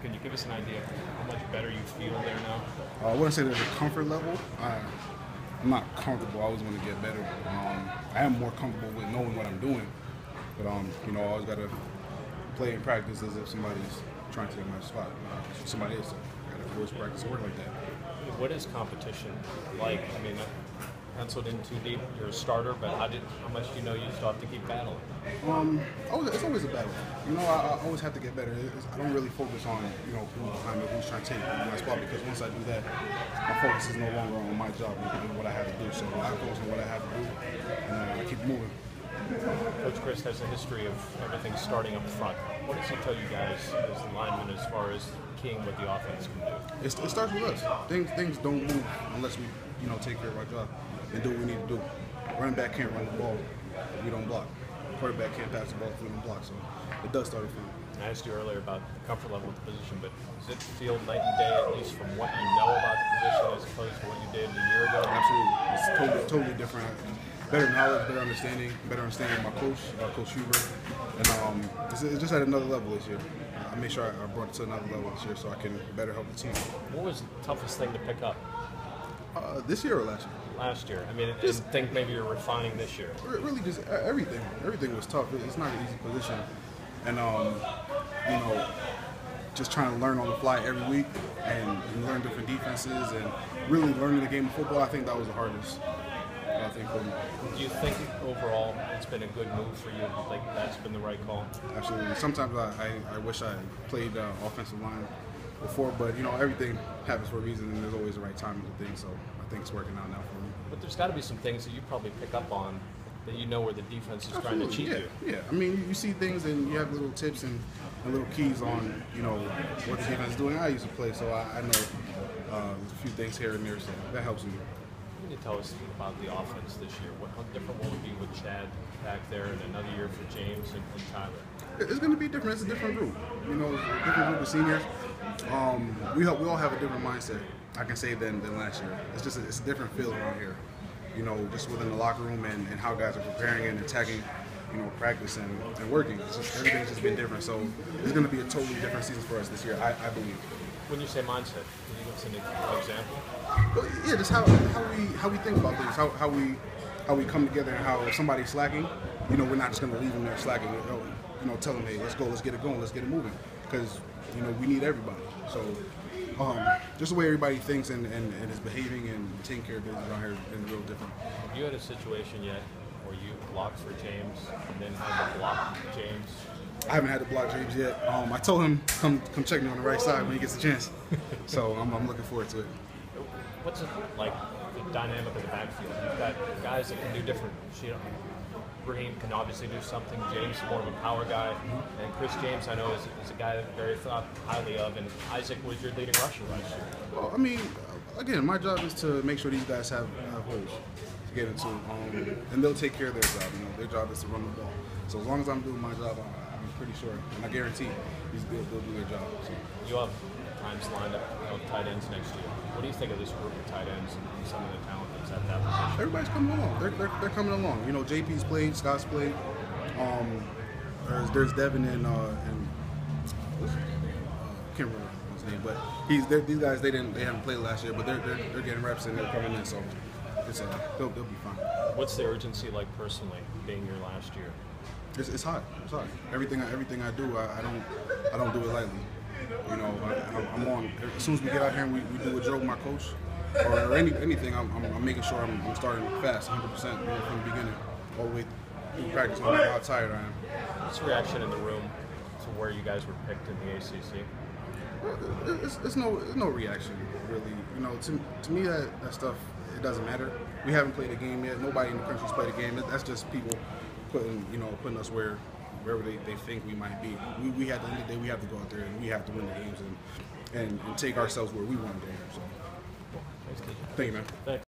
Can you give us an idea of how much better you feel there now? I wouldn't say there's a comfort level. I'm not comfortable. I always want to get better. I am more comfortable with knowing what I'm doing. But, I always got to play and practice as if somebody's trying to take my spot. Somebody is. I got to always practice and work like that. What is competition like? I mean, penciled in too deep. You're a starter, but how much do you know you still have to keep battling? It's always a battle. I always have to get better. I don't really focus on who's behind me, who's trying to take my spot, because once I do that, my focus is no longer on my job and what I have to do. So I focus on what I have to do, and I keep moving. Coach Chris has a history of everything starting up front. What does he tell you guys as linemen as far as keying what the offense can do? It starts with us. Things don't move unless we take care of our job and do what we need to do. Running back can't run the ball if we don't block. Quarterback can't pass the ball if we don't block. So it does start with front. I asked you earlier about the comfort level of the position, but does it feel night and day, at least from what you know about the position, as opposed to what you did a year ago? Absolutely. It's totally different. Better knowledge, better understanding of my coach, Coach Huber. And it's just at another level this year. I made sure I brought it to another level this year so I can better help the team. What was the toughest thing to pick up? This year or last year? Last year. I mean, I think maybe you're refining this year. Really, just everything. Everything was tough. It's not an easy position, and just trying to learn on the fly every week and learn different defenses and really learning the game of football. I think that was the hardest. For me. Do you think overall it's been a good move for you? Like that's been the right call? Absolutely. Sometimes I wish I played offensive line before, but everything happens for a reason, and there's always the right time to do things. So I think it's working out now for me. But there's got to be some things that you probably pick up on that where the defense is trying to cheat you. Yeah. I mean, you see things and you have little tips and little keys on what the defense is doing. I used to play, so I know there's a few things here and there, so that helps me. Can you tell us about the offense this year? How different will it be with Chad back there and another year for James and Tyler? It's going to be different. It's a different group. A different group of seniors. We all have a different mindset, I can say, than last year. It's a different feel around here. Just within the locker room and how guys are preparing and attacking, practice and working. Everything's just been different. So it's going to be a totally different season for us this year, I believe. When you say mindset, can you give us an example? Well, yeah, just how we think about things, how we come together, and how if somebody's slacking, we're not just going to leave them there slacking. Tell them, hey, let's go, let's get it going, let's get it moving, because we need everybody. So just the way everybody thinks and is behaving and taking care of business around here has been real different. Have you had a situation yet where you blocked for James and then had to block James? I haven't had to block James yet. I told him come check me on the right side when he gets a chance. So I'm looking forward to it. What's it like, the dynamic of the backfield? You've got guys that can do different. Raheem can obviously do something. James is more of a power guy. And Chris James, I know, is a guy that very thought highly of. And Isaac was your leading rusher last year. Well, I mean, again, my job is to make sure these guys have holes to get into. And they'll take care of their job. Their job is to run the ball. So as long as I'm doing my job, I'm pretty sure, and I guarantee they'll do their job. So. You have times lined up tight ends next year. What do you think of this group of tight ends and some of the talent that's at that position? Everybody's coming along. They're coming along. JP's played, Scott's played. There's Devin and can't remember his name, but these guys they haven't played last year, but they're getting reps and they're coming in, so they'll be fine. What's the urgency like personally, being your last year? It's hot. It's hot. Everything I do, I don't do it lightly. I'm on. As soon as we get out here and we do a drill with my coach or anything, I'm making sure I'm starting fast, 100% from the beginning, all the way through practice, no matter how tired I am. What's the reaction in the room to where you guys were picked in the ACC? It's no reaction really. To me that stuff, it doesn't matter. We haven't played a game yet. Nobody in the country's played a game. That's just people putting us wherever they think we might be. We at the end of the day, we have to go out there and we have to win the games and take ourselves where we want to go. So, thank you, man. Thanks.